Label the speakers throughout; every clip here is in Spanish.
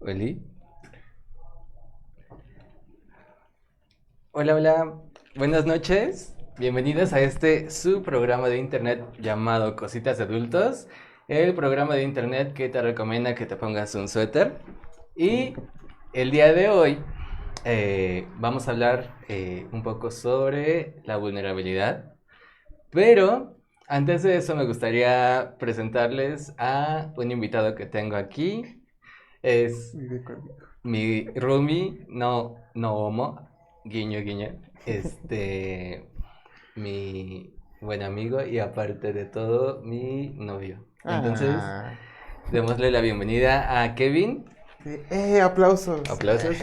Speaker 1: Oli. Hola, hola. Buenas noches. Bienvenidos a este su programa de internet llamado Cositas de Adultos. El programa de internet que te recomienda que te pongas un suéter. Y el día de hoy vamos a hablar un poco sobre la vulnerabilidad. Pero antes de eso me gustaría presentarles a un invitado que tengo aquí. Es
Speaker 2: Vive conmigo.
Speaker 1: mi roomie, no homo, guiño, guiño. Mi buen amigo y aparte de todo, mi novio. Entonces,
Speaker 2: Ah,
Speaker 1: démosle la bienvenida a Kevin.
Speaker 2: sí. Aplausos.
Speaker 1: Aplausos.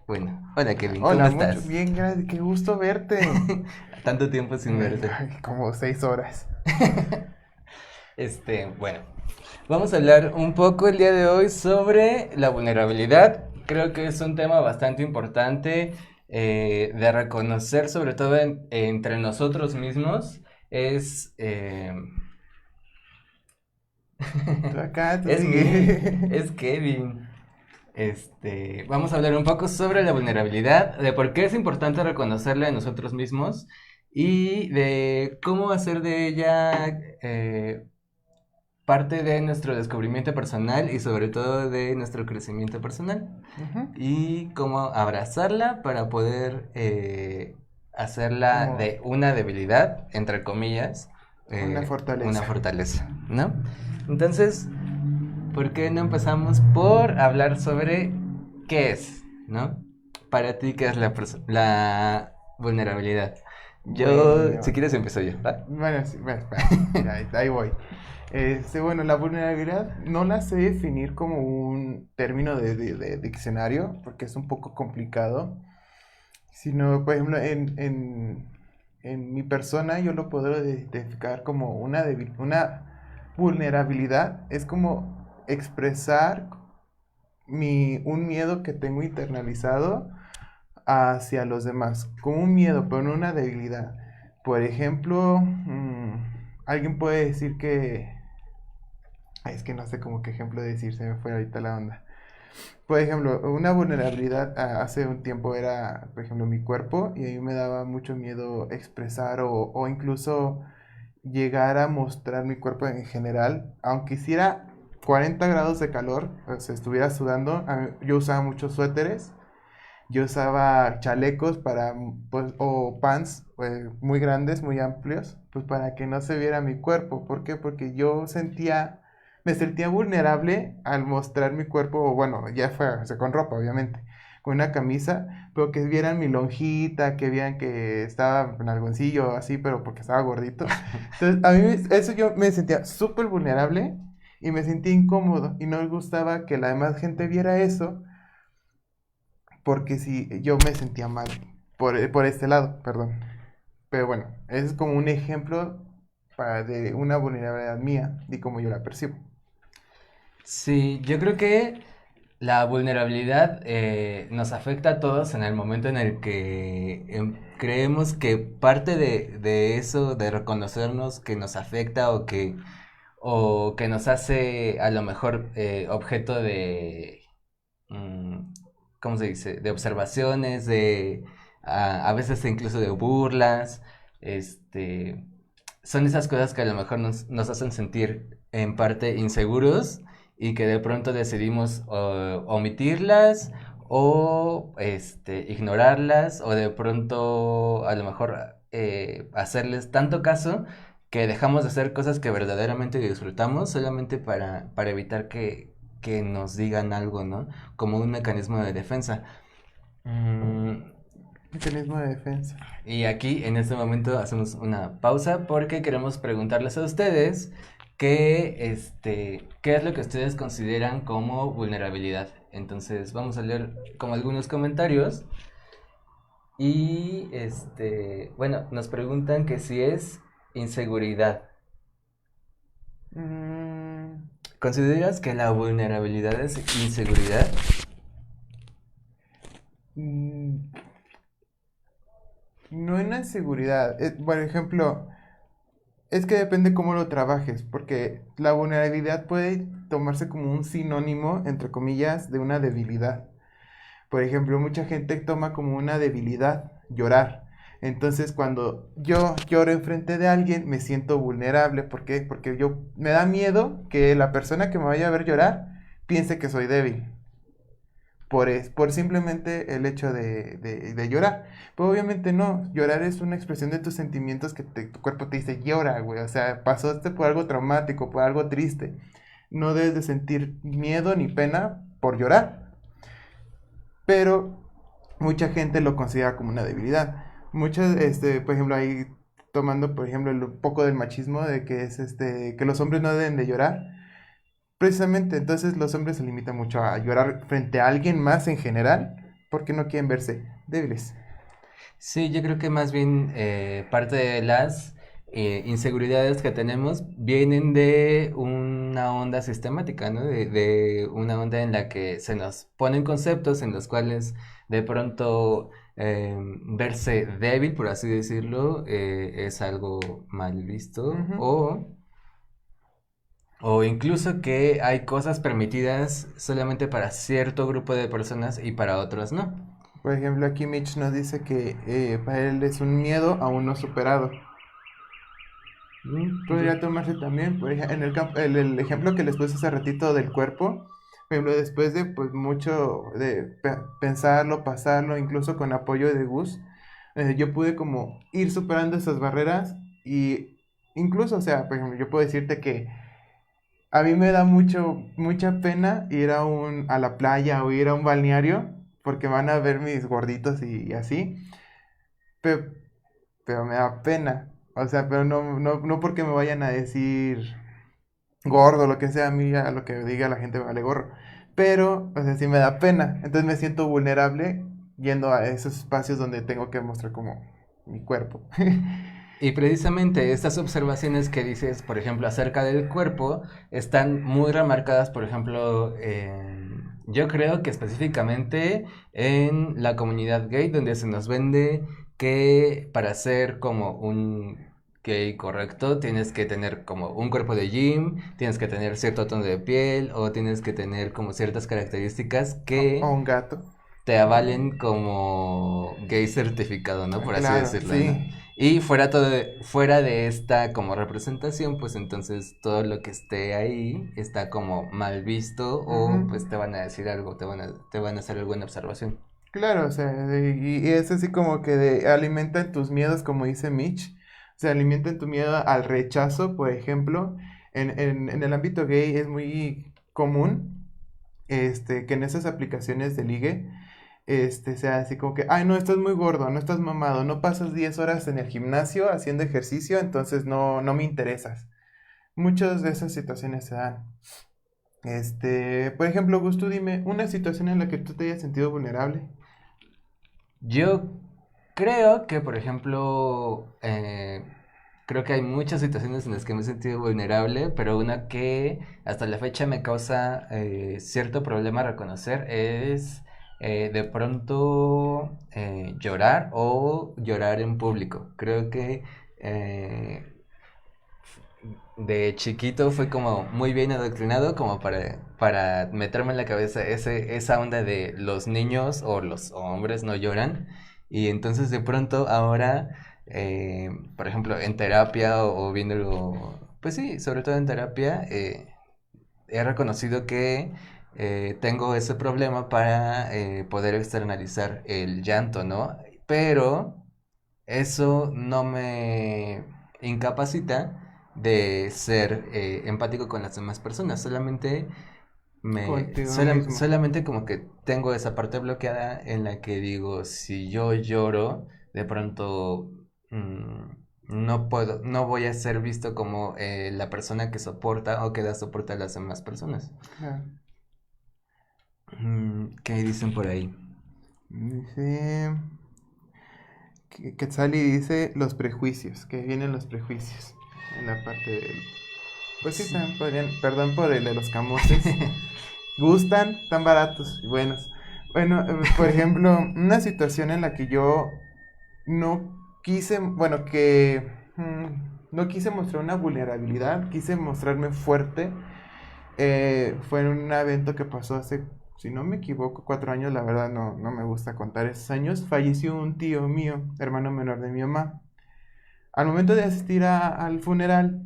Speaker 1: Bueno, hola Kevin, ¿cómo
Speaker 2: Hola, mucho
Speaker 1: estás?
Speaker 2: bien, gracias. Qué gusto verte.
Speaker 1: Tanto tiempo sin verte.
Speaker 2: Ay, como 6 horas.
Speaker 1: Bueno, vamos a hablar un poco el día de hoy sobre la vulnerabilidad. Creo que es un tema bastante importante de reconocer, sobre todo entre nosotros mismos. Es,
Speaker 2: Tú acá, tú
Speaker 1: es mí,
Speaker 2: sigue.
Speaker 1: es Kevin. Vamos a hablar un poco sobre la vulnerabilidad, de por qué es importante reconocerla en nosotros mismos y de cómo hacer de ella parte de nuestro descubrimiento personal y sobre todo de nuestro crecimiento personal
Speaker 2: Ujú.
Speaker 1: y cómo abrazarla para poder hacerla
Speaker 2: Como
Speaker 1: de una debilidad, entre comillas,
Speaker 2: una
Speaker 1: una
Speaker 2: fortaleza.
Speaker 1: fortaleza, ¿no? Entonces, ¿por qué no empezamos por hablar sobre qué es, ¿no? Para ti, ¿qué es la vulnerabilidad? Yo, si
Speaker 2: Bueno,
Speaker 1: quieres, empiezo yo, ¿va?
Speaker 2: bueno, sí, bueno, espera, ya, ahí voy. Bueno, la vulnerabilidad no la sé definir como un término de diccionario, porque es un poco complicado. Sino, por ejemplo, en mi persona yo lo puedo identificar como una vulnerabilidad. Es como expresar un miedo que tengo internalizado hacia los demás, como un miedo, pero no una debilidad. Por ejemplo, alguien puede decir que... Ay, es que no sé cómo qué ejemplo decir, se me fue ahorita la onda. Por ejemplo, una vulnerabilidad hace un tiempo era, por ejemplo, mi cuerpo y a mí me daba mucho miedo expresar o incluso llegar a mostrar mi cuerpo en general, aunque hiciera 40 grados de calor, o sea, estuviera sudando, yo usaba muchos suéteres, yo usaba chalecos para, pues, o pants muy grandes, muy amplios, pues para que no se viera mi cuerpo. ¿Por qué? Porque me sentía vulnerable al mostrar mi cuerpo, o bueno, ya fue, o sea, con ropa, obviamente, con una camisa, pero que vieran mi lonjita, que vieran que estaba en algoncillo, así, pero porque estaba gordito. Entonces, a mí eso yo me sentía súper vulnerable y me sentía incómodo y no me gustaba que la demás gente viera eso porque si yo me sentía mal por este lado, perdón. Pero bueno, ese es como un ejemplo de una vulnerabilidad mía y cómo yo la percibo.
Speaker 1: Sí, yo creo que la vulnerabilidad nos afecta a todos en el momento en el que creemos que parte de eso, de reconocernos que nos afecta o que nos hace a lo mejor objeto de, mm, ¿cómo se dice? De observaciones, a veces incluso de burlas, este, son esas cosas que a lo mejor nos hacen sentir en parte inseguros y que de pronto decidimos omitirlas o ignorarlas o de pronto a lo mejor hacerles tanto caso que dejamos de hacer cosas que verdaderamente disfrutamos solamente para evitar que nos digan algo, ¿no? Como un mecanismo de defensa. Mm,
Speaker 2: Mecanismo de defensa.
Speaker 1: y aquí en este momento hacemos una pausa porque queremos preguntarles a ustedes qué es lo que ustedes consideran como vulnerabilidad. Entonces vamos a leer como algunos comentarios y bueno, nos preguntan que si es inseguridad.
Speaker 2: Mm,
Speaker 1: ¿Consideras que la vulnerabilidad es inseguridad?
Speaker 2: mm, no es una inseguridad. Por ejemplo, Es que depende cómo lo trabajes, porque la vulnerabilidad puede tomarse como un sinónimo, entre comillas, de una debilidad. Por ejemplo, mucha gente toma como una debilidad llorar. Entonces, cuando yo lloro enfrente de alguien, me siento vulnerable. ¿Por qué? Porque yo me da miedo que la persona que me vaya a ver llorar piense que soy débil. Por simplemente el hecho de llorar. Pero obviamente no, llorar es una expresión de tus sentimientos que tu cuerpo te dice llora, güey. O sea, pasaste por algo traumático, por algo triste. No debes de sentir miedo ni pena por llorar. Pero mucha gente lo considera como una debilidad. Muchas, por ejemplo, ahí tomando, por ejemplo, un poco del machismo de que es que los hombres no deben de llorar. Precisamente, entonces los hombres se limitan mucho a llorar frente a alguien más en general porque no quieren verse débiles.
Speaker 1: Sí, yo creo que más bien parte de las inseguridades que tenemos vienen de una onda sistemática, ¿no? De una onda en la que se nos ponen conceptos en los cuales de pronto verse débil, por así decirlo, es algo mal visto
Speaker 2: Ujú.
Speaker 1: o incluso que hay cosas permitidas solamente para cierto grupo de personas y para otros no.
Speaker 2: Por ejemplo, aquí Mitch nos dice que para él es un miedo aún no superado. Podría tomarse también, en el ejemplo que les puse hace ratito del cuerpo, por ejemplo, después de pues mucho de pensarlo, pasarlo, incluso con apoyo de Gus, yo pude como ir superando esas barreras y incluso, o sea, por ejemplo, yo puedo decirte que a mí me da mucha pena ir a la playa o ir a un balneario porque van a ver mis gorditos y así, pero, pero me da pena. O sea, pero no porque me vayan a decir gordo, lo que sea, a mí a lo que diga la gente me vale gorro. Pero, o sea, sí me da pena. Entonces me siento vulnerable yendo a esos espacios donde tengo que mostrar como mi cuerpo.
Speaker 1: Y precisamente estas observaciones que dices, por ejemplo, acerca del cuerpo, están muy remarcadas, por ejemplo, yo creo que específicamente en la comunidad gay, donde se nos vende que para ser como un gay correcto, tienes que tener como un cuerpo de gym, tienes que tener cierto tono de piel o tienes que tener como ciertas características
Speaker 2: O
Speaker 1: que
Speaker 2: un gato.
Speaker 1: te avalen como gay certificado, ¿no?
Speaker 2: Ah,
Speaker 1: Por así
Speaker 2: claro,
Speaker 1: decirlo, ¿no?
Speaker 2: sí.
Speaker 1: Y fuera de esta como representación, pues entonces todo lo que esté ahí está como mal visto
Speaker 2: Ujú.
Speaker 1: o pues te van a decir algo, te van a hacer alguna observación.
Speaker 2: Claro, o sea, y es así como que alimentan tus miedos, como dice Mitch. O sea, alimentan tu miedo al rechazo, por ejemplo. En el ámbito gay es muy común que en esas aplicaciones de ligue sea así como que, ay, no, estás muy gordo, no estás mamado, no pasas 10 horas en el gimnasio haciendo ejercicio, entonces no me interesas. Muchas de esas situaciones se dan. Por ejemplo, Gus, tú dime una situación en la que tú te hayas sentido vulnerable.
Speaker 1: Yo creo que, por ejemplo, creo que hay muchas situaciones en las que me he sentido vulnerable, pero una que hasta la fecha me causa cierto problema reconocer es de pronto llorar o llorar en público. Creo que eh, de chiquito fue como muy bien adoctrinado como para meterme en la cabeza esa onda de los niños o los hombres no lloran. Y entonces de pronto ahora, por ejemplo, en terapia o viéndolo, pues sí, sobre todo en terapia, he reconocido que tengo ese problema para poder externalizar el llanto, ¿no? Pero eso no me incapacita de ser empático con las demás personas,
Speaker 2: Contigo mismo.
Speaker 1: solamente como que tengo esa parte bloqueada en la que digo, si yo lloro, de pronto no voy a ser visto como la persona que soporta o que da soporte a las demás personas.
Speaker 2: Claro.
Speaker 1: ¿Qué dicen por ahí?
Speaker 2: Dice. Quetzali dice los prejuicios, que vienen los prejuicios. En la parte del. Pues sí,
Speaker 1: Sí.
Speaker 2: también podrían. Perdón por el de los camotes. Gustan, tan baratos y buenos. Bueno, por ejemplo, una situación en la que yo no quise. Bueno, que. no quise mostrar una vulnerabilidad, quise mostrarme fuerte. Fue en un evento que pasó hace, si no me equivoco, 4 años, la verdad no me gusta contar esos años. Falleció un tío mío, hermano menor de mi mamá. Al momento de asistir al funeral,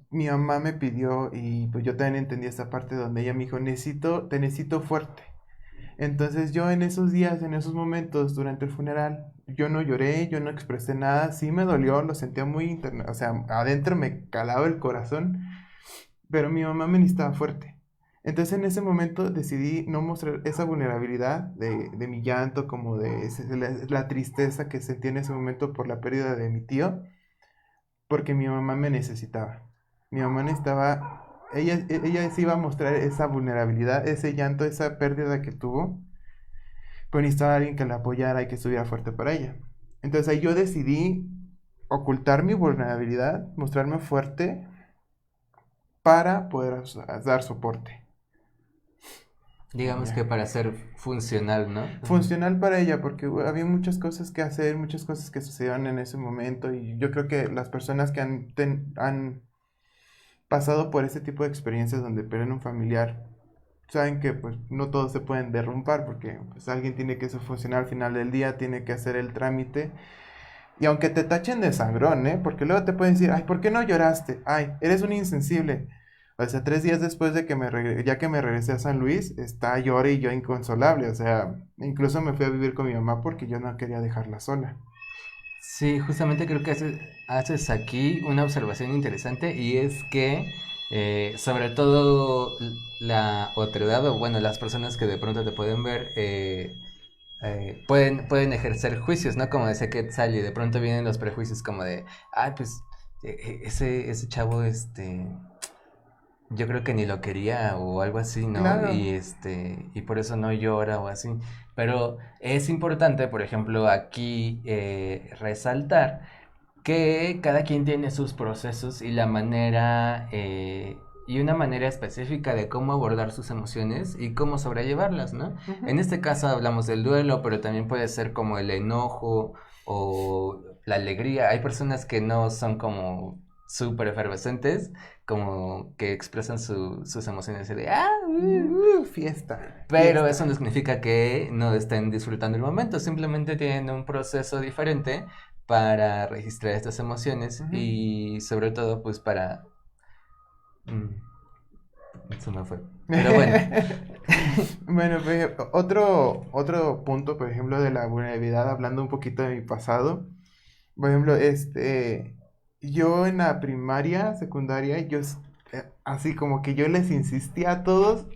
Speaker 2: mi mamá me pidió, y pues yo también entendí esta parte donde ella me dijo, te necesito fuerte. Entonces yo en esos días, en esos momentos, durante el funeral, yo no lloré, yo no expresé nada, sí me dolió, lo sentía muy interno, o sea, adentro me calaba el corazón, pero mi mamá me necesitaba fuerte. Entonces en ese momento decidí no mostrar esa vulnerabilidad de mi llanto, como de la tristeza que sentí en ese momento por la pérdida de mi tío, porque mi mamá me necesitaba. Mi mamá necesitaba, ella sí iba a mostrar esa vulnerabilidad, ese llanto, esa pérdida que tuvo, pero necesitaba alguien que la apoyara y que estuviera fuerte para ella. Entonces ahí yo decidí ocultar mi vulnerabilidad, mostrarme fuerte para poder dar soporte.
Speaker 1: Digamos que
Speaker 2: Ya.
Speaker 1: para ser funcional, ¿no?
Speaker 2: Funcional para ella, porque había muchas cosas que hacer, muchas cosas que sucedieron en ese momento, y yo creo que las personas que han pasado por ese tipo de experiencias donde pierden un familiar, saben que pues no todos se pueden derrumbar, porque pues alguien tiene que funcionar al final del día, tiene que hacer el trámite. Y aunque te tachen de sangrón, ¿eh? Porque luego te pueden decir, ay, ¿por qué no lloraste? Ay, eres un insensible. O sea, 3 días después de que ya que me regresé a San Luis, está llore y yo inconsolable. O sea, incluso me fui a vivir con mi mamá porque yo no quería dejarla sola.
Speaker 1: Sí, justamente creo que haces aquí una observación interesante y es que sobre todo la otredad o bueno, las personas que de pronto te pueden ver pueden ejercer juicios, ¿no? Como decía Quetzal y de pronto vienen los prejuicios como de, ay, pues ese chavo, yo creo que ni lo quería o algo así, ¿no?
Speaker 2: Claro.
Speaker 1: Y por eso no llora o así. Pero es importante, por ejemplo, aquí resaltar que cada quien tiene sus procesos y la manera y una manera específica de cómo abordar sus emociones y cómo sobrellevarlas, ¿no? En
Speaker 2: Ujú.
Speaker 1: este caso hablamos del duelo, pero también puede ser como el enojo o la alegría. Hay personas que no son como súper efervescentes, como que expresan sus emociones así de
Speaker 2: Fiesta,
Speaker 1: pero eso no
Speaker 2: fiesta.
Speaker 1: significa que no estén disfrutando el momento, simplemente tienen un proceso diferente para registrar estas emociones
Speaker 2: Ujú.
Speaker 1: y sobre todo pues para... se me fue. Pero bueno.
Speaker 2: Bueno, por ejemplo, otro punto, por ejemplo, de la vulnerabilidad, hablando un poquito de mi pasado. Por ejemplo, yo en la primaria, secundaria, así como que yo les insistía a todos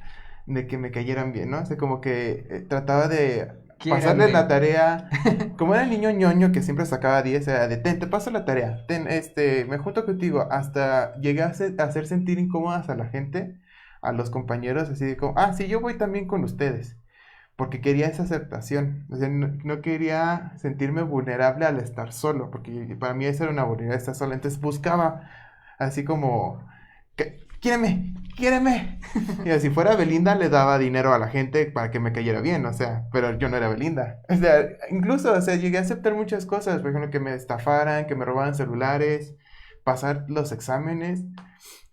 Speaker 2: de que me cayeran bien, ¿no? O sea, como que trataba de pasarles la
Speaker 1: Quiéranme.
Speaker 2: tarea. Como era el niño ñoño que siempre sacaba 10, era de, te paso la tarea, me junto contigo, hasta llegué a hacer sentir incómodas a la gente, a los compañeros, así de como, ah, sí, yo voy también con ustedes porque quería esa aceptación. O sea, no quería sentirme vulnerable al estar solo, porque para mí esa era una vulnerabilidad estar solo. Entonces buscaba así como, quiéreme, quiéreme. Y si fuera Belinda le daba dinero a la gente para que me cayera bien, o sea, pero yo no era Belinda. O sea, incluso, o sea, llegué a aceptar muchas cosas, por ejemplo, que me estafaran, que me robaran celulares, pasar los exámenes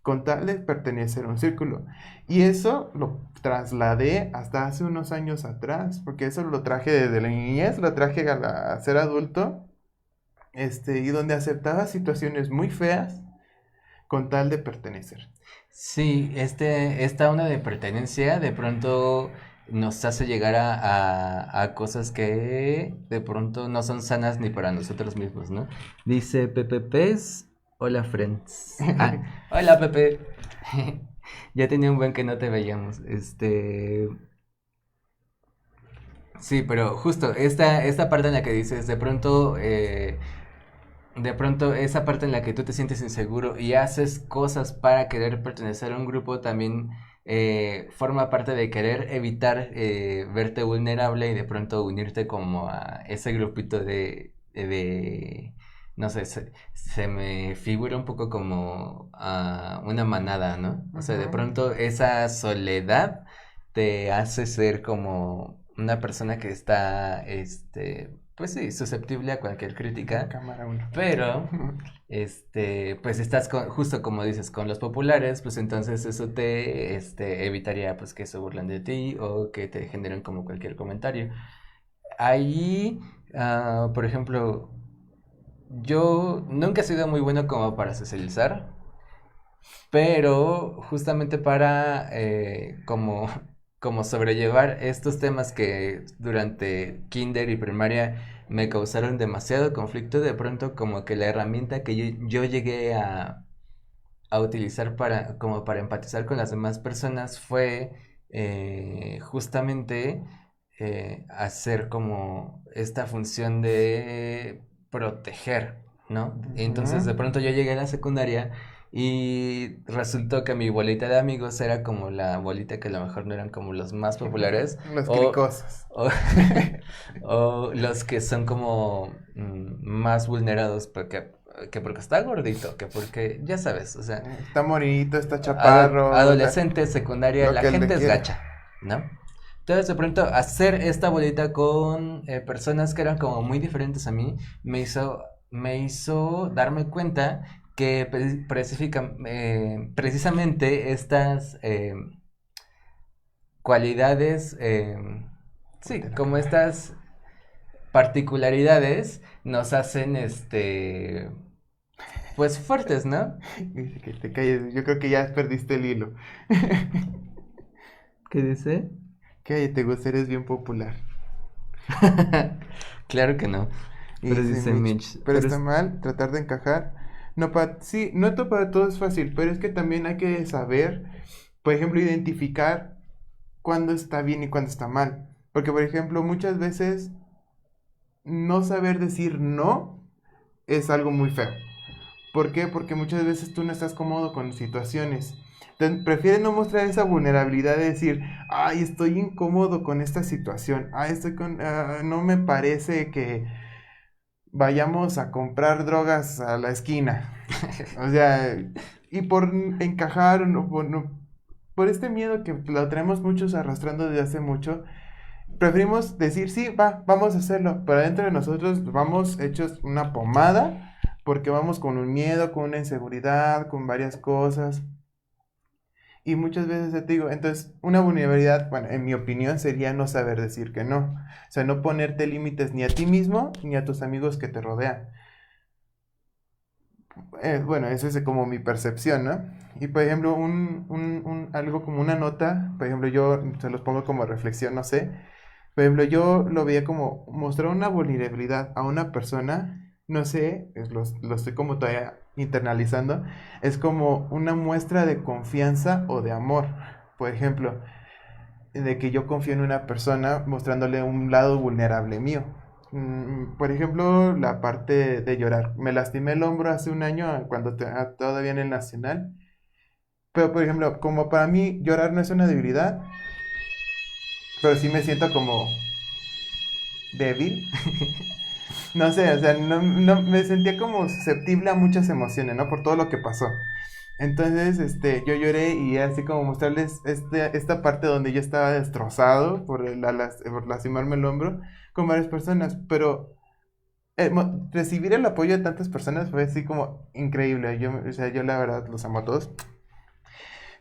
Speaker 2: con tal de pertenecer a un círculo. Y eso lo trasladé hasta hace unos años atrás, porque eso lo traje desde la niñez, lo traje a ser adulto, y donde aceptaba situaciones muy feas con tal de pertenecer.
Speaker 1: Sí, esta onda de pertenencia de pronto nos hace llegar a cosas que de pronto no son sanas ni para nosotros mismos, ¿no? Dice Pepe Pez, hola friends. Ah, hola Pepe. Ya tenía un buen que no te veíamos. Sí, pero justo esta parte en la que dices, de pronto esa parte en la que tú te sientes inseguro y haces cosas para querer pertenecer a un grupo también forma parte de querer evitar verte vulnerable y de pronto unirte como a ese grupito no sé, se me figura un poco como a una manada, ¿no? O sea, de
Speaker 2: Ujú.
Speaker 1: pronto esa soledad te hace ser como una persona que está, pues sí, susceptible a cualquier crítica,
Speaker 2: Cámara uno.
Speaker 1: pero, pues estás justo como dices, con los populares, pues entonces eso te, evitaría, pues que se burlen de ti o que te generen como cualquier comentario. Ahí, por ejemplo, yo nunca he sido muy bueno como para socializar, pero justamente para como, como sobrellevar estos temas que durante kinder y primaria me causaron demasiado conflicto, de pronto como que la herramienta que yo llegué a utilizar para, como para empatizar con las demás personas fue justamente hacer como esta función de proteger, ¿no? Entonces de
Speaker 2: Ujú.
Speaker 1: pronto yo llegué a la secundaria y resultó que mi bolita de amigos era como la bolita que a lo mejor no eran como los más populares
Speaker 2: Los
Speaker 1: o,
Speaker 2: cricosos.
Speaker 1: o, o los que son como más vulnerados porque que porque está gordito, que porque, ya sabes, o sea,
Speaker 2: Está morenito, está chaparro,
Speaker 1: adolescente, secundaria,
Speaker 2: lo
Speaker 1: la
Speaker 2: que él le
Speaker 1: gente es
Speaker 2: quiera.
Speaker 1: gacha, ¿no? Entonces, de pronto, hacer esta bolita con personas que eran como muy diferentes a mí, me hizo darme cuenta que precisamente estas cualidades, sí,
Speaker 2: Voltea la
Speaker 1: como
Speaker 2: cámara.
Speaker 1: estas particularidades nos hacen, pues fuertes, ¿no?
Speaker 2: Dice que te calles. Yo creo que ya perdiste el hilo.
Speaker 1: ¿Qué dice?
Speaker 2: Cállate, Gus, eres bien popular.
Speaker 1: Claro que no.
Speaker 2: Y
Speaker 1: Pero
Speaker 2: dice
Speaker 1: dice
Speaker 2: Mitch,
Speaker 1: Mitch,
Speaker 2: pero está mal tratar de encajar. No, sí, no para todo es fácil, pero es que también hay que saber, por ejemplo, identificar cuándo está bien y cuándo está mal. Porque, por ejemplo, muchas veces no saber decir no es algo muy feo. ¿Por qué? Porque muchas veces tú no estás cómodo con situaciones. Entonces, prefieres no mostrar esa vulnerabilidad de decir, ay, estoy incómodo con esta situación, ay, no me parece que vayamos a comprar drogas a la esquina. O sea, y por encajar, por este miedo que lo tenemos muchos arrastrando desde hace mucho, preferimos decir, sí, vamos a hacerlo, pero dentro de nosotros vamos hechos una pomada, porque vamos con un miedo, con una inseguridad, con varias cosas. Y muchas veces te digo, entonces una vulnerabilidad, bueno, en mi opinión sería no saber decir que no. O sea, no ponerte límites ni a ti mismo ni a tus amigos que te rodean. Bueno, eso es como mi percepción, ¿no? Y por ejemplo, algo como una nota, por ejemplo, yo se los pongo como reflexión, no sé. Por ejemplo, yo lo veía como mostrar una vulnerabilidad a una persona, no sé, lo estoy como todavía internalizando, es como una muestra de confianza o de amor. Por ejemplo, de que yo confío en una persona mostrándole un lado vulnerable mío. Por ejemplo, la parte de llorar. Me lastimé el hombro hace un año cuando todavía en el Nacional. Pero, por ejemplo, como para mí llorar no es una debilidad, pero sí me siento como débil. No sé, o sea, me sentía como susceptible a muchas emociones, ¿no? Por todo lo que pasó. Entonces, yo lloré y así como mostrarles esta parte donde yo estaba destrozado por lastimarme el hombro con varias personas, pero recibir el apoyo de tantas personas fue así como increíble. O sea, yo la verdad los amo a todos,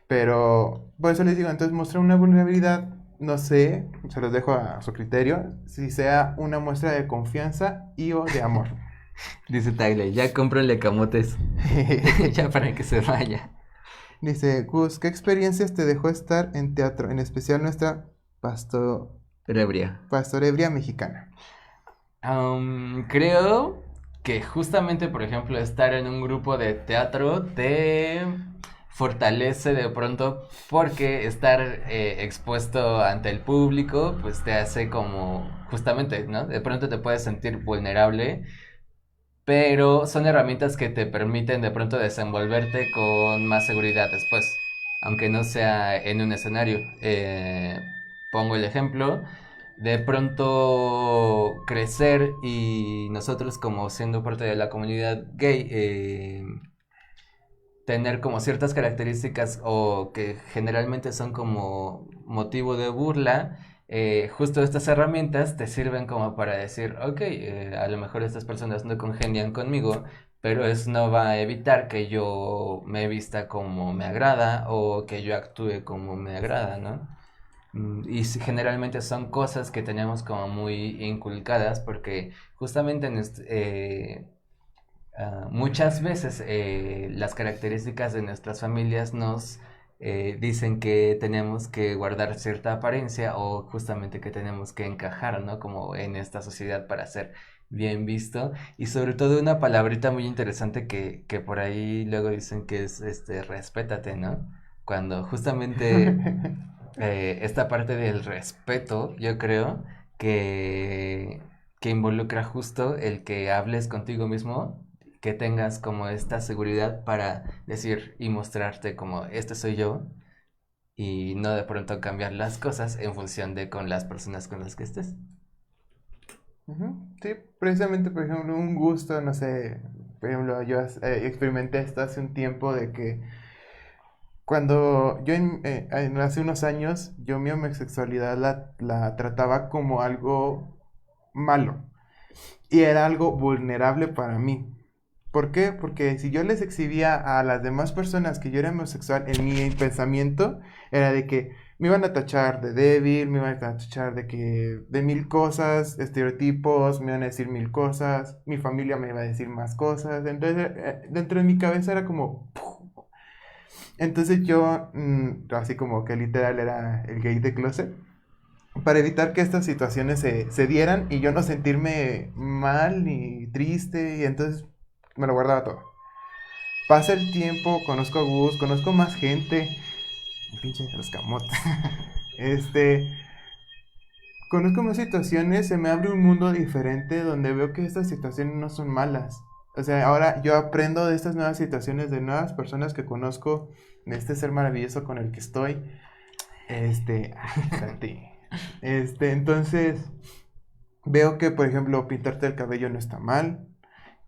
Speaker 2: pero por eso les digo, entonces mostrar una vulnerabilidad, no sé, se los dejo a su criterio, si sea una muestra de confianza y o de amor.
Speaker 1: dice Tyler, ya cómprenle camotes, ya para que se vaya.
Speaker 2: Dice, Gus, ¿qué experiencias te dejó estar en teatro, en especial nuestra pasto
Speaker 1: Rebria.
Speaker 2: pastorebria mexicana?
Speaker 1: Creo que justamente, por ejemplo, estar en un grupo de teatro te fortalece de pronto porque estar expuesto ante el público pues te hace como justamente, ¿no? De pronto te puedes sentir vulnerable, pero son herramientas que te permiten de pronto desenvolverte con más seguridad después, aunque no sea en un escenario. Pongo el ejemplo, de pronto crecer y nosotros como siendo parte de la comunidad gay, tener como ciertas características o que generalmente son como motivo de burla, justo estas herramientas te sirven como para decir, ok, a lo mejor estas personas no congenian conmigo, pero eso no va a evitar que yo me vista como me agrada o que yo actúe como me agrada, ¿no? Generalmente son cosas que tenemos como muy inculcadas porque justamente muchas veces las características de nuestras familias nos dicen que tenemos que guardar cierta apariencia o justamente que tenemos que encajar, ¿no? Como en esta sociedad para ser bien visto. Y sobre todo una palabrita muy interesante que por ahí luego dicen que es respétate, ¿no? Cuando justamente esta parte del respeto, yo creo que, que involucra justo el que hables contigo mismo, que tengas como esta seguridad para decir y mostrarte como este soy yo y no de pronto cambiar las cosas en función de con las personas con las que estés.
Speaker 2: Sí, precisamente, por ejemplo, un gusto, no sé, por ejemplo, yo experimenté esto hace un tiempo de que cuando yo hace unos años, yo mi homosexualidad la trataba como algo malo y era algo vulnerable para mí. ¿Por qué? Porque si yo les exhibía a las demás personas que yo era homosexual, en mi pensamiento era de que me iban a tachar de débil, me iban a tachar de mil cosas, estereotipos, me iban a decir mil cosas, mi familia me iba a decir más cosas. Entonces, dentro de mi cabeza era como... ¡puf! Entonces yo, así como que literal era el gay de closet, para evitar que estas situaciones se dieran y yo no sentirme mal ni triste, y entonces me lo guardaba todo. Pasa el tiempo, conozco a Gus, conozco más gente, pinche los camotes. este, Conozco más situaciones, se me abre un mundo diferente donde veo que estas situaciones no son malas. O sea, ahora yo aprendo de estas nuevas situaciones, de nuevas personas que conozco, de este ser maravilloso con el que estoy. Espérate. Entonces, veo que, por ejemplo, pintarte el cabello no está mal.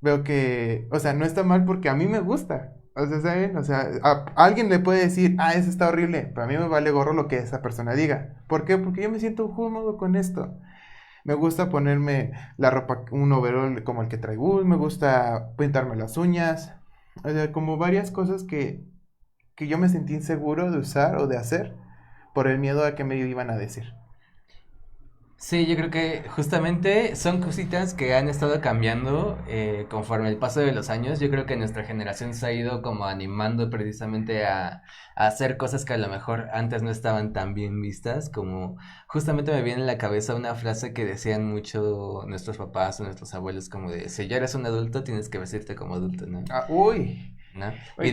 Speaker 2: Veo que, o sea, no está mal porque a mí me gusta. O sea, ¿saben? O sea, a alguien le puede decir, eso está horrible, pero a mí me vale gorro lo que esa persona diga. ¿Por qué? Porque yo me siento cómodo con esto. Me gusta ponerme la ropa, un overall como el que traigo, me gusta pintarme las uñas. O sea, como varias cosas que yo me sentí inseguro de usar o de hacer por el miedo a que me iban a decir.
Speaker 1: Sí, yo creo que justamente son cositas que han estado cambiando conforme el paso de los años. Yo creo que nuestra generación se ha ido como animando precisamente a hacer cosas que a lo mejor antes no estaban tan bien vistas, como justamente me viene en la cabeza una frase que decían mucho nuestros papás o nuestros abuelos, como de, si ya eres un adulto, tienes que vestirte como adulto, ¿no?
Speaker 2: Uy.
Speaker 1: ¿No?
Speaker 2: Uy.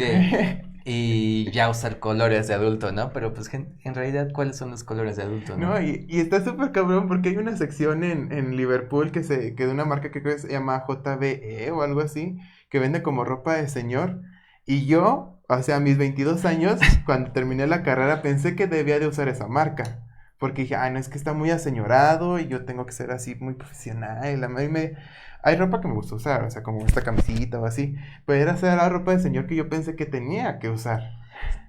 Speaker 1: Y ya usar colores de adulto, ¿no? Pero pues en realidad, ¿cuáles son los colores de adulto, no?
Speaker 2: No, y está súper cabrón porque hay una sección en Liverpool que de una marca que creo que se llama JBE o algo así, que vende como ropa de señor. Y yo, o sea, a mis 22 años, cuando terminé la carrera, pensé que debía de usar esa marca. Porque dije, no, es que está muy aseñorado y yo tengo que ser así muy profesional. Hay ropa que me gusta usar, o sea, como esta camisita o así. Pero era esa la ropa de señor que yo pensé que tenía que usar.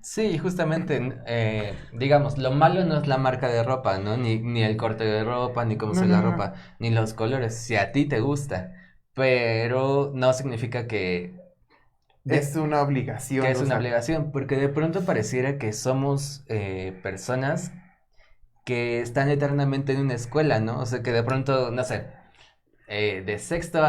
Speaker 1: Sí, justamente, digamos, lo malo no es la marca de ropa, ¿no? Ni el corte de ropa, ni cómo
Speaker 2: No,
Speaker 1: se
Speaker 2: no,
Speaker 1: la
Speaker 2: no.
Speaker 1: ropa, ni los colores, si a ti te gusta, pero no significa
Speaker 2: Es
Speaker 1: de-
Speaker 2: una
Speaker 1: que
Speaker 2: obligación
Speaker 1: es una
Speaker 2: usar.
Speaker 1: obligación, porque de pronto pareciera que somos personas que están eternamente en una escuela, ¿no? O sea, que de pronto, no sé, de sexto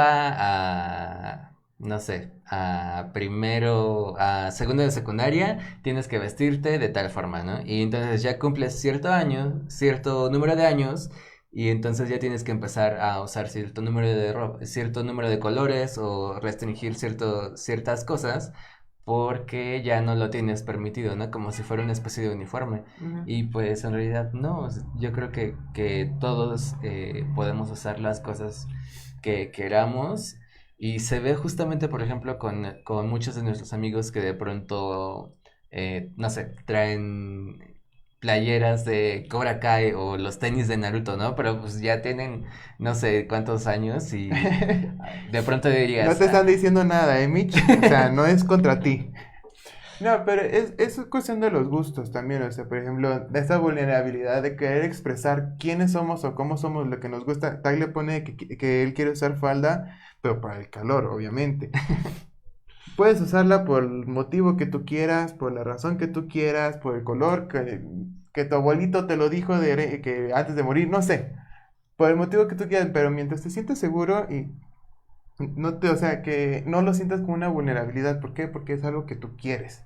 Speaker 1: no sé, a primero, a segundo de secundaria, tienes que vestirte de tal forma, ¿no? Y entonces ya cumples cierto año, cierto número de años, y entonces ya tienes que empezar a usar cierto número de ropa, cierto número de colores o restringir ciertas cosas porque ya no lo tienes permitido, ¿no? Como si fuera una especie de uniforme.
Speaker 2: Ujú.
Speaker 1: Y pues en realidad no, yo creo que todos podemos usar las cosas que queramos y se ve justamente, por ejemplo, con muchos de nuestros amigos que de pronto, no sé, traen playeras de Cobra Kai o los tenis de Naruto, ¿no? Pero pues ya tienen no sé cuántos años y de pronto
Speaker 2: No
Speaker 1: dirías,
Speaker 2: te están diciendo nada, Mitch? O sea, no es contra ti. No, pero es cuestión de los gustos también, o sea, por ejemplo, de esa vulnerabilidad de querer expresar quiénes somos o cómo somos, lo que nos gusta. Tag le pone que él quiere usar falda, pero para el calor, obviamente. Puedes usarla por el motivo que tú quieras, por la razón que tú quieras, por el color que tu abuelito te lo dijo que antes de morir, no sé, por el motivo que tú quieras, pero mientras te sientes seguro y no te, o sea, que no lo sientas como una vulnerabilidad. ¿Por qué? Porque es algo que tú quieres.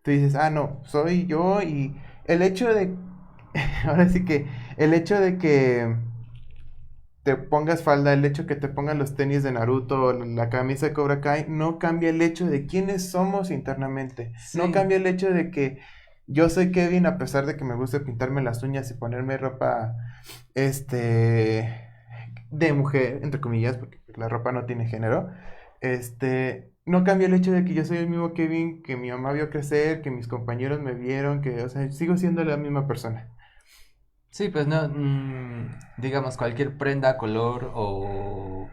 Speaker 2: Tú dices, ah, no, soy yo y el hecho de, ahora sí que, el hecho de que te pongas falda, el hecho de que te pongan los tenis de Naruto o la camisa de Cobra Kai, no cambia el hecho de quiénes somos internamente. No
Speaker 1: Sí,
Speaker 2: cambia el hecho de que yo soy Kevin a pesar de que me gusta pintarme las uñas y ponerme ropa, de mujer, entre comillas, porque la ropa no tiene género. No cambia el hecho de que yo soy el mismo Kevin que mi mamá vio crecer, que mis compañeros me vieron, que, o sea, sigo siendo la misma persona.
Speaker 1: sí, pues no, digamos, cualquier prenda, color o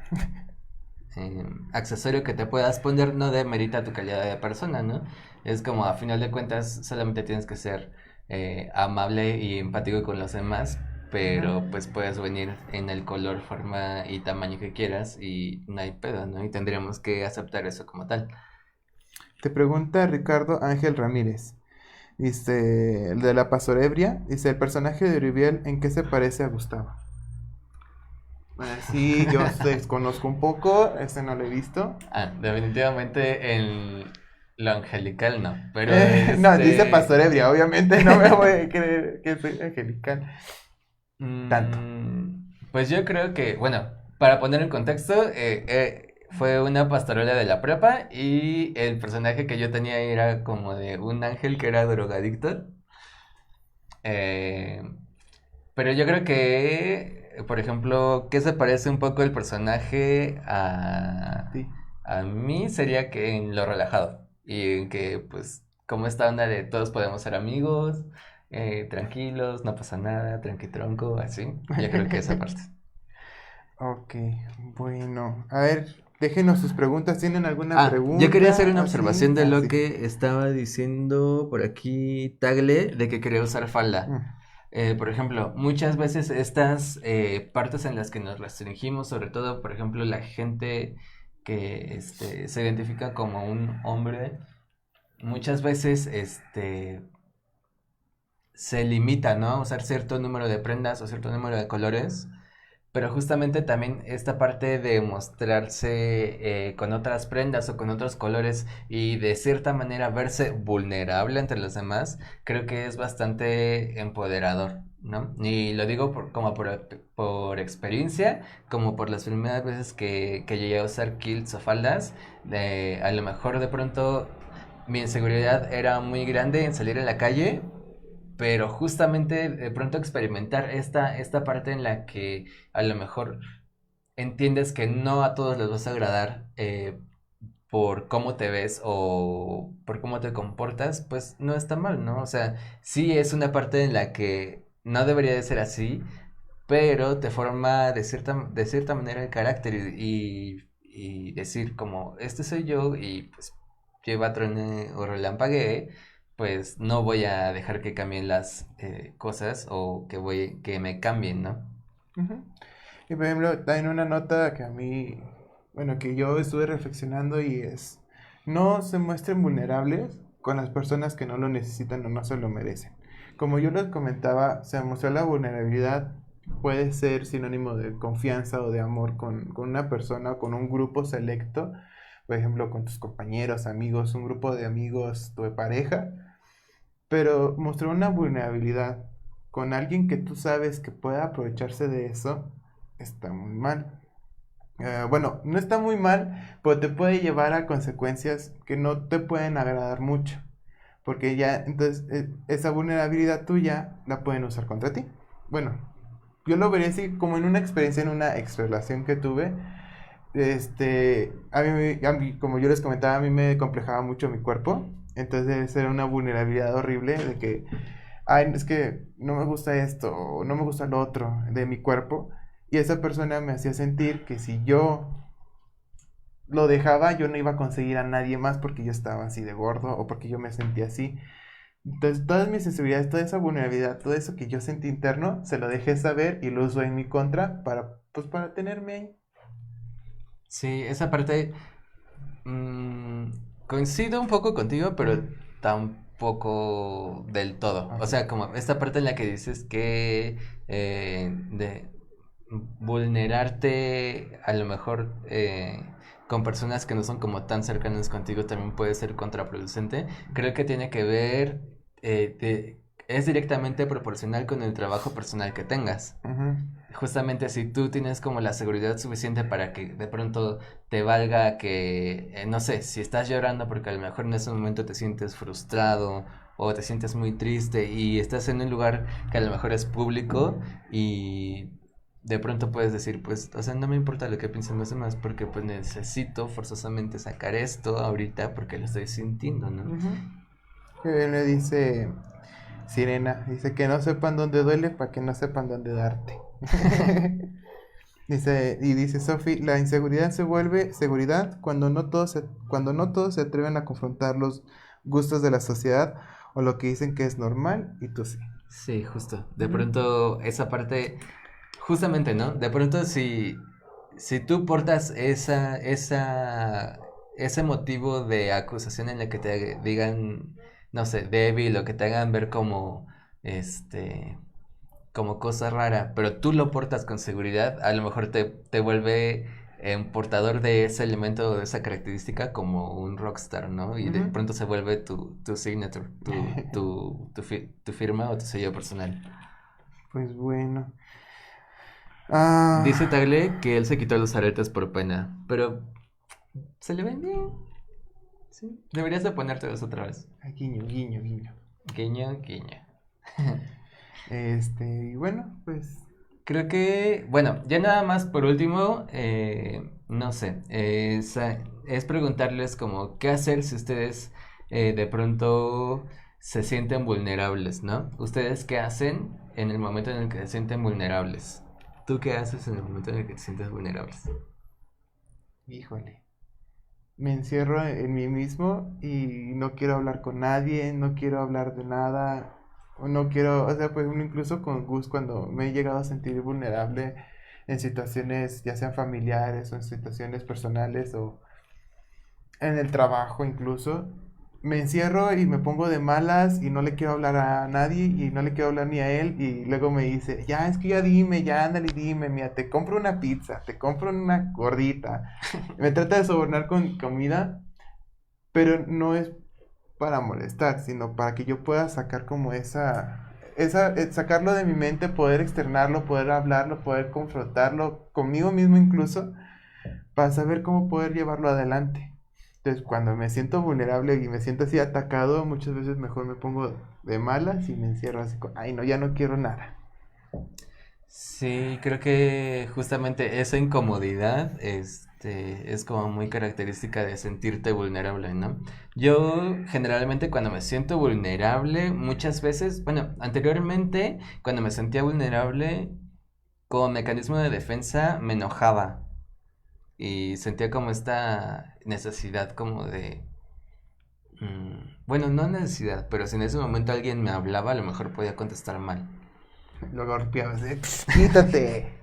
Speaker 1: accesorio que te puedas poner no demerita tu calidad de persona, ¿no? Es como a final de cuentas solamente tienes que ser amable y empático con los demás,
Speaker 2: Ujú.
Speaker 1: pero pues puedes venir en el color, forma y tamaño que quieras y no hay pedo, ¿no? Y tendríamos que aceptar eso como tal.
Speaker 2: Te pregunta Ricardo Ángel Ramírez. Dice, el de la pasorebria, dice, el personaje de Uribiel, ¿en qué se parece a Gustavo? Sí, yo desconozco un poco, este no lo he visto.
Speaker 1: Ah, definitivamente en lo angelical no, pero
Speaker 2: No, dice pasorebria, obviamente no me voy a creer que soy angelical. Tanto.
Speaker 1: Pues yo creo que, bueno, para poner en contexto, fue una pastorela de la prepa y el personaje que yo tenía era como de un ángel que era drogadicto. Eh, pero yo creo que, por ejemplo, ¿qué se parece un poco el personaje
Speaker 2: Sí.
Speaker 1: a mí? Sería que en lo relajado y en que, pues, como esta onda de todos podemos ser amigos, tranquilos, no pasa nada, tranqui tronco, así. Yo creo que esa parte.
Speaker 2: Ok, bueno. A ver, déjenos sus preguntas. ¿Tienen alguna
Speaker 1: Ah, yo quería hacer
Speaker 2: pregunta?
Speaker 1: una
Speaker 2: Así,
Speaker 1: observación de lo
Speaker 2: así.
Speaker 1: que estaba diciendo por aquí Tagle, de que quería usar falda.
Speaker 2: Mm,
Speaker 1: Por ejemplo, muchas veces estas partes en las que nos restringimos, sobre todo, por ejemplo, la gente que se identifica como un hombre, muchas veces se limita, ¿no? A usar cierto número de prendas o cierto número de colores. Pero justamente también esta parte de mostrarse con otras prendas o con otros colores y de cierta manera verse vulnerable entre los demás, creo que es bastante empoderador, ¿no? Y lo digo como por experiencia, como por las primeras veces que llegué a usar kilts o faldas, a lo mejor de pronto mi inseguridad era muy grande en salir a la calle, pero justamente de pronto experimentar esta parte en la que a lo mejor entiendes que no a todos les vas a agradar por cómo te ves o por cómo te comportas, pues no está mal, ¿no? O sea, sí es una parte en la que no debería de ser así, pero te forma de cierta manera el carácter y decir como, este soy yo y pues lleva truene o relampaguee, pues no voy a dejar que cambien las cosas o que me cambien, ¿no?
Speaker 2: ujú. Y por ejemplo, en una nota que a mí, bueno, que yo estuve reflexionando y es, no se muestren vulnerables con las personas que no lo necesitan o no se lo merecen. Como yo les comentaba, se mostró la vulnerabilidad puede ser sinónimo de confianza o de amor con una persona o con un grupo selecto, por ejemplo, con tus compañeros, amigos, un grupo de amigos, tu pareja, pero mostrar una vulnerabilidad con alguien que tú sabes que pueda aprovecharse de eso está muy mal. Bueno, no está muy mal, pero te puede llevar a consecuencias que no te pueden agradar mucho. Porque ya, entonces, esa vulnerabilidad tuya la pueden usar contra ti. Bueno, yo lo vería así como en una experiencia, en una ex relación que tuve. A mí, como yo les comentaba, a mí me complejaba mucho mi cuerpo. Entonces era una vulnerabilidad horrible de que, ay, es que no me gusta esto, o no me gusta lo otro de mi cuerpo. Y esa persona me hacía sentir que si yo lo dejaba, yo no iba a conseguir a nadie más porque yo estaba así de gordo o porque yo me sentía así. Entonces, todas mis inseguridades, toda esa vulnerabilidad, todo eso que yo sentí interno, se lo dejé saber y lo uso en mi contra para, pues, para tenerme ahí.
Speaker 1: Sí, esa parte mm, coincido un poco contigo, pero
Speaker 2: Ujú.
Speaker 1: tampoco del todo. O
Speaker 2: Ok.
Speaker 1: sea, como esta parte en la que dices que de vulnerarte a lo mejor con personas que no son como tan cercanas contigo también puede ser contraproducente. Creo que tiene que ver, es directamente proporcional con el trabajo personal que tengas.
Speaker 2: Ujú.
Speaker 1: Justamente si tú tienes como la seguridad suficiente para que de pronto te valga que, no sé, si estás llorando porque a lo mejor en ese momento te sientes frustrado o te sientes muy triste y estás en un lugar que a lo mejor es público y de pronto puedes decir, pues, o sea, no me importa lo que piensen los demás porque pues necesito forzosamente sacar esto ahorita porque lo estoy sintiendo, ¿no?
Speaker 2: Ujú. Que bien le dice Sirena, dice que no sepan dónde duele para que no sepan dónde darte. Dice, y dice Sophie, la inseguridad se vuelve seguridad cuando no todos se atreven a confrontar los gustos de la sociedad o lo que dicen que es normal y tú sí.
Speaker 1: Sí, justo. De
Speaker 2: Ujú.
Speaker 1: pronto esa parte, justamente, ¿no? De pronto si tú portas ese motivo de acusación en la que te digan, no sé, débil o que te hagan ver como, este, como cosa rara, pero tú lo portas con seguridad, a lo mejor te vuelve un portador de ese elemento, de esa característica como un rockstar, ¿no? Y de
Speaker 2: Ujú.
Speaker 1: pronto se vuelve tu signature, tu firma o tu sello personal.
Speaker 2: Pues bueno.
Speaker 1: Dice
Speaker 2: Ah,
Speaker 1: Tagle que él se quitó los aretes por pena, pero se le ven bien, sí. Deberías de ponértelos otra vez.
Speaker 2: guiño, guiño, guiño.
Speaker 1: Guiño, guiño.
Speaker 2: Y bueno, pues.
Speaker 1: Creo que, bueno, ya nada más por último, no sé, es preguntarles como qué hacer si ustedes de pronto se sienten vulnerables, ¿no? ¿Ustedes qué hacen en el momento en el que se sienten vulnerables? ¿Tú qué haces en el momento en el que te sientes vulnerables?
Speaker 2: Híjole. Me encierro en mí mismo y no quiero hablar con nadie, no quiero hablar de nada, o no quiero, o sea, pues uno incluso con Gus cuando me he llegado a sentir vulnerable en situaciones ya sean familiares o en situaciones personales o en el trabajo incluso, me encierro y me pongo de malas y no le quiero hablar a nadie y no le quiero hablar ni a él y luego me dice, ya es que ya dime, ya ándale, dime, mira, te compro una pizza, te compro una gordita. Me trata de sobornar con comida, pero no es para molestar, sino para que yo pueda sacar como sacarlo de mi mente, poder externarlo, poder hablarlo, poder confrontarlo conmigo mismo incluso, para saber cómo poder llevarlo adelante. Entonces, cuando me siento vulnerable y me siento así atacado, muchas veces mejor me pongo de malas y me encierro así ay no, ya no quiero nada.
Speaker 1: Sí, creo que justamente esa incomodidad, es como muy característica de sentirte vulnerable, ¿no? Yo generalmente cuando me siento vulnerable, muchas veces, bueno, anteriormente cuando me sentía vulnerable, como mecanismo de defensa me enojaba y sentía como esta necesidad como de, bueno, no necesidad, pero si en ese momento alguien me hablaba, a lo mejor podía contestar mal.
Speaker 2: Lo golpeaba así, quítate.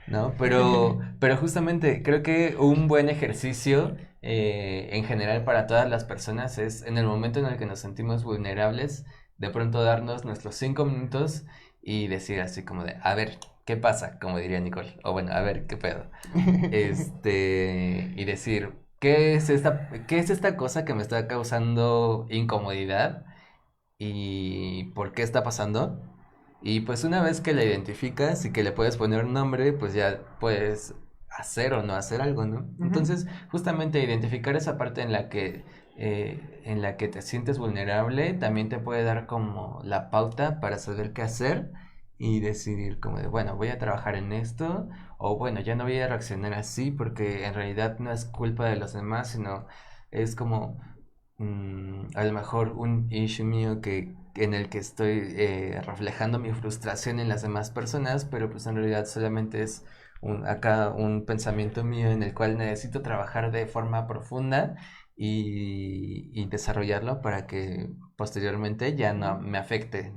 Speaker 1: ¿No? Pero justamente creo que un buen ejercicio en general para todas las personas es en el momento en el que nos sentimos vulnerables, de pronto darnos nuestros 5 minutos y decir así como de, a ver, ¿qué pasa? Como diría Nicole. O bueno, a ver, ¿qué pedo? Y decir, qué es esta cosa que me está causando incomodidad? ¿Y por qué está pasando? Y pues una vez que la identificas y que le puedes poner un nombre, pues ya puedes hacer o no hacer algo, ¿no?
Speaker 2: Ujú.
Speaker 1: Entonces, justamente identificar esa parte en la que te sientes vulnerable también te puede dar como la pauta para saber qué hacer y decidir como de, bueno, voy a trabajar en esto o bueno, ya no voy a reaccionar así porque en realidad no es culpa de los demás, sino es como a lo mejor un issue mío en el que estoy reflejando mi frustración en las demás personas, pero pues en realidad solamente es acá un pensamiento mío en el cual necesito trabajar de forma profunda y desarrollarlo para que posteriormente ya no me afecte.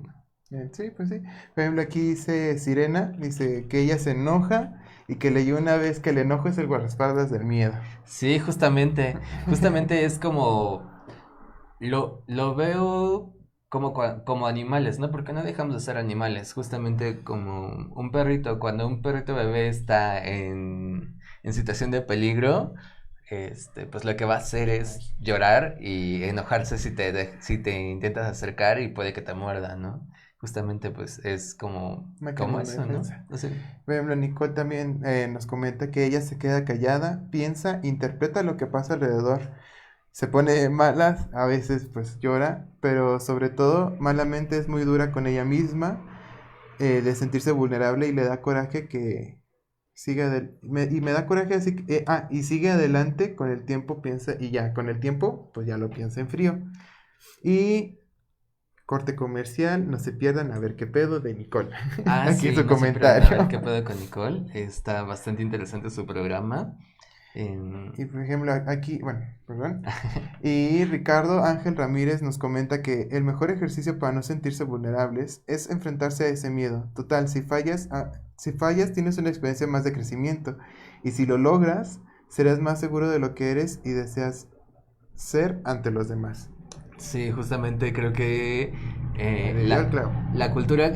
Speaker 2: Sí, pues sí. Por ejemplo, aquí dice Sirena, dice que ella se enoja y que leyó una vez que el enojo es el guardaespaldas del miedo.
Speaker 1: Sí, justamente es como, lo veo como, como animales, ¿no? Porque no dejamos de ser animales, justamente como un perrito, cuando un perrito bebé está en situación de peligro, pues lo que va a hacer es llorar y enojarse si te intentas acercar y puede que te muerda, ¿no? Justamente pues es como
Speaker 2: Mecanismo de
Speaker 1: eso, ¿no?
Speaker 2: defensa.
Speaker 1: O sea,
Speaker 2: Por ejemplo, Nicole también nos comenta que ella se queda callada, piensa, interpreta lo que pasa alrededor. Se pone malas, a veces pues llora, pero sobre todo malamente es muy dura con ella misma, de sentirse vulnerable y le da coraje que y me da coraje así y sigue adelante con el tiempo, piensa, y ya, con el tiempo, pues ya lo piensa en frío. Y corte comercial, no se pierdan a ver qué pedo de Nicole.
Speaker 1: ah,
Speaker 2: Aquí
Speaker 1: sí,
Speaker 2: su
Speaker 1: no se pierdan a ver
Speaker 2: comentario.
Speaker 1: qué puedo con Nicole. Está bastante interesante su programa.
Speaker 2: Y por ejemplo, aquí, bueno, perdón. Y Ricardo Ángel Ramírez nos comenta que el mejor ejercicio para no sentirse vulnerables es enfrentarse a ese miedo. Total, si fallas tienes una experiencia más de crecimiento. Y si lo logras, serás más seguro de lo que eres y deseas ser ante los demás.
Speaker 1: Sí, justamente creo que
Speaker 2: Le dio el clavo.
Speaker 1: la cultura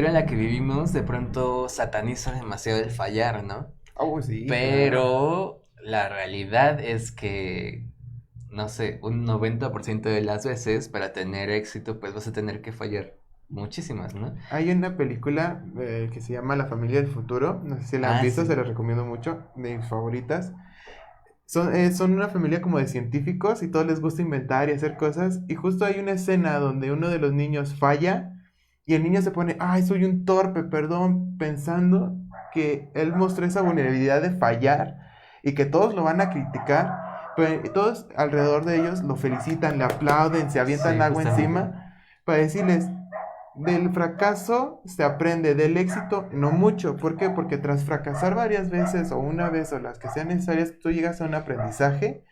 Speaker 1: en la que vivimos de pronto sataniza demasiado el fallar, ¿no?
Speaker 2: Oh, sí, claro.
Speaker 1: Pero la realidad es que, no sé, un 90% de las veces para tener éxito pues vas a tener que fallar muchísimas, ¿no?
Speaker 2: Hay una película que se llama La familia del futuro. No sé si la han
Speaker 1: Ah,
Speaker 2: visto,
Speaker 1: sí.
Speaker 2: se la recomiendo mucho, de mis favoritas. Son una familia como de científicos y todos les gusta inventar y hacer cosas. Y justo hay una escena donde uno de los niños falla y el niño se pone, ay, soy un torpe, perdón, pensando que él mostró esa vulnerabilidad de fallar y que todos lo van a criticar. Pero todos alrededor de ellos lo felicitan, le aplauden, se avientan
Speaker 1: Sí,
Speaker 2: agua
Speaker 1: justamente.
Speaker 2: encima para decirles, del fracaso se aprende, del éxito no mucho. ¿Por qué? Porque tras fracasar varias veces o una vez o las que sean necesarias, tú llegas a un aprendizaje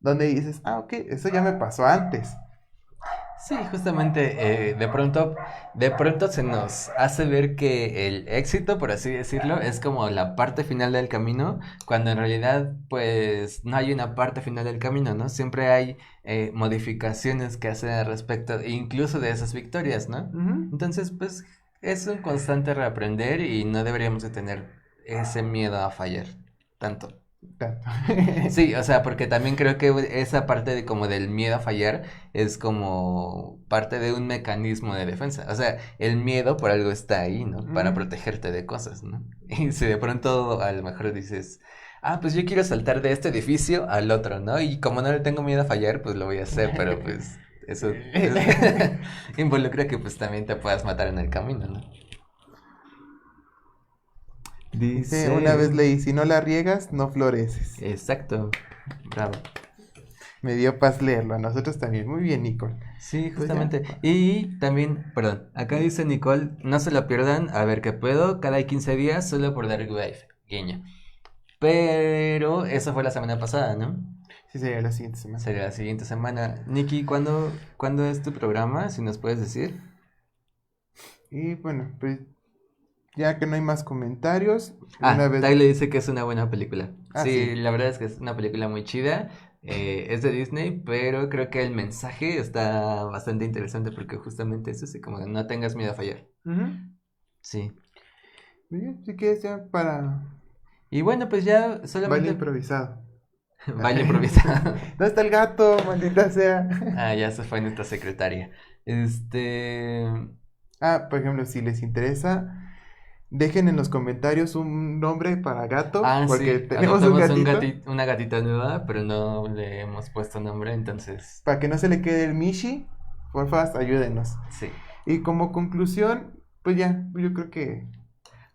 Speaker 2: donde dices, ah, ok, eso ya me pasó antes.
Speaker 1: Sí, justamente de pronto se nos hace ver que el éxito, por así decirlo, es como la parte final del camino, cuando en realidad pues no hay una parte final del camino, ¿no? Siempre hay modificaciones que hacer al respecto, incluso de esas victorias, ¿no?
Speaker 2: Ujú.
Speaker 1: Entonces pues es un constante reaprender y no deberíamos de tener ese miedo a fallar tanto.
Speaker 2: Tanto.
Speaker 1: Sí, o sea, porque también creo que esa parte de como del miedo a fallar es como parte de un mecanismo de defensa. O sea, el miedo por algo está ahí, ¿no? Para
Speaker 2: Ujú.
Speaker 1: protegerte de cosas, ¿no? Y si de pronto a lo mejor dices, ah, pues yo quiero saltar de este edificio al otro, ¿no? Y como no le tengo miedo a fallar, pues lo voy a hacer, pero pues eso involucra que pues también te puedas matar en el camino, ¿no?
Speaker 2: Dice, una
Speaker 1: Dice,
Speaker 2: vez leí, si no la riegas, no floreces.
Speaker 1: exacto, bravo.
Speaker 2: Me dio paz leerlo, a nosotros también. Muy bien, Nicole.
Speaker 1: Sí,
Speaker 2: Pues ya.
Speaker 1: justamente. Y también, perdón, acá dice Nicole, no se lo pierdan, a ver qué puedo, cada 15 días solo por Dark Wave, guiño. Pero eso fue la semana pasada, ¿no?
Speaker 2: Sí, sería la siguiente semana.
Speaker 1: Sería la siguiente semana. Nikki, ¿cuándo es tu programa? Si nos puedes decir.
Speaker 2: Y bueno, pues ya que no hay más comentarios, una
Speaker 1: Ah,
Speaker 2: vez...
Speaker 1: Tyler dice que es una buena película.
Speaker 2: Ah,
Speaker 1: Sí,
Speaker 2: sí.
Speaker 1: la verdad es que es una película muy chida. Es de Disney, pero creo que el mensaje está bastante interesante porque justamente es ese, como de no tengas miedo a fallar.
Speaker 2: Ujú.
Speaker 1: Sí.
Speaker 2: Muy bien, si quieres ya para
Speaker 1: Y bueno, pues ya
Speaker 2: baile
Speaker 1: solamente
Speaker 2: improvisado.
Speaker 1: baile improvisado.
Speaker 2: ¿Dónde está el gato, maldita sea?
Speaker 1: Ah, ya se fue nuestra secretaria. Este.
Speaker 2: Ah, por ejemplo, si les interesa, dejen en los comentarios un nombre para gato,
Speaker 1: Ah,
Speaker 2: porque
Speaker 1: sí,
Speaker 2: tenemos un
Speaker 1: adoptamos
Speaker 2: gatito,
Speaker 1: una gatita nueva, pero no le hemos puesto nombre, entonces.
Speaker 2: para que no se le quede el Mishi. Porfa, ayúdenos.
Speaker 1: Sí.
Speaker 2: Y como conclusión, pues ya, yo creo que...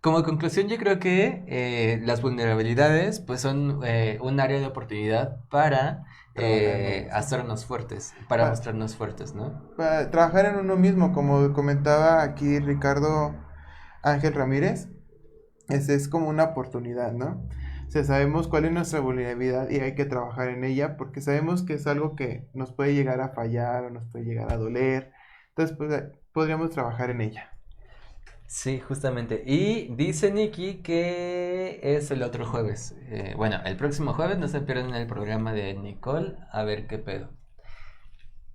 Speaker 1: Como conclusión, yo creo que las vulnerabilidades, pues son un área de oportunidad para
Speaker 2: Trabajarlo.
Speaker 1: hacernos fuertes, para
Speaker 2: Para,
Speaker 1: mostrarnos fuertes, ¿no?
Speaker 2: para trabajar en uno mismo, como comentaba aquí Ricardo Ángel Ramírez. Es como una oportunidad, ¿no? O sea, sabemos cuál es nuestra vulnerabilidad y hay que trabajar en ella porque sabemos que es algo que nos puede llegar a fallar o nos puede llegar a doler. Entonces, pues podríamos trabajar en ella.
Speaker 1: Sí, justamente. Y dice Nikki que es el otro jueves. Bueno, el próximo jueves no se pierdan el programa de Nicole, a ver qué pedo.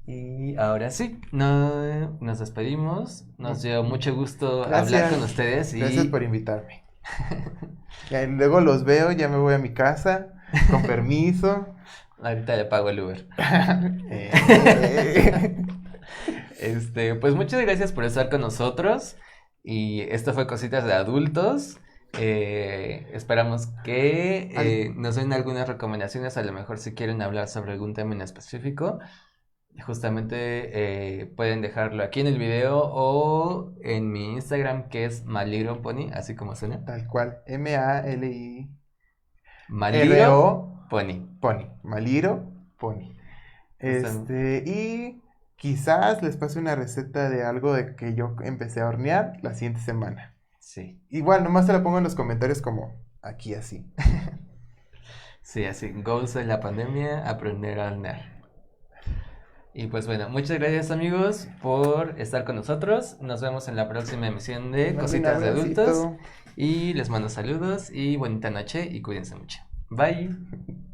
Speaker 1: Y ahora sí, nos despedimos. Nos dio mucho gusto hablar con
Speaker 2: Gracias.
Speaker 1: ustedes
Speaker 2: Gracias
Speaker 1: y
Speaker 2: por invitarme. Ya, luego los veo, ya me voy a mi casa, con permiso.
Speaker 1: ahorita le pago el Uber.
Speaker 2: Eh,
Speaker 1: Pues muchas gracias por estar con nosotros. Y esto fue Cositas de Adultos. Esperamos que nos den algunas recomendaciones, a lo mejor si quieren hablar sobre algún tema en específico. Justamente pueden dejarlo aquí en el video o en mi Instagram que es Maliro Pony, así como suena.
Speaker 2: Tal cual. Maliro
Speaker 1: Maliro Pony.
Speaker 2: Pony. Maliro Pony.
Speaker 1: Justamente.
Speaker 2: Y quizás les pase una receta de algo de que yo empecé a hornear la siguiente semana.
Speaker 1: Sí,
Speaker 2: Igual, nomás te la pongo en los comentarios como aquí así.
Speaker 1: sí, así. Goals de la pandemia, aprender a hornear. Y pues bueno, muchas gracias amigos por estar con nosotros. Nos vemos en la próxima emisión de
Speaker 2: Les mando un
Speaker 1: Cositas de Adultos.
Speaker 2: abracito.
Speaker 1: Y les mando saludos y bonita noche y cuídense mucho. Bye.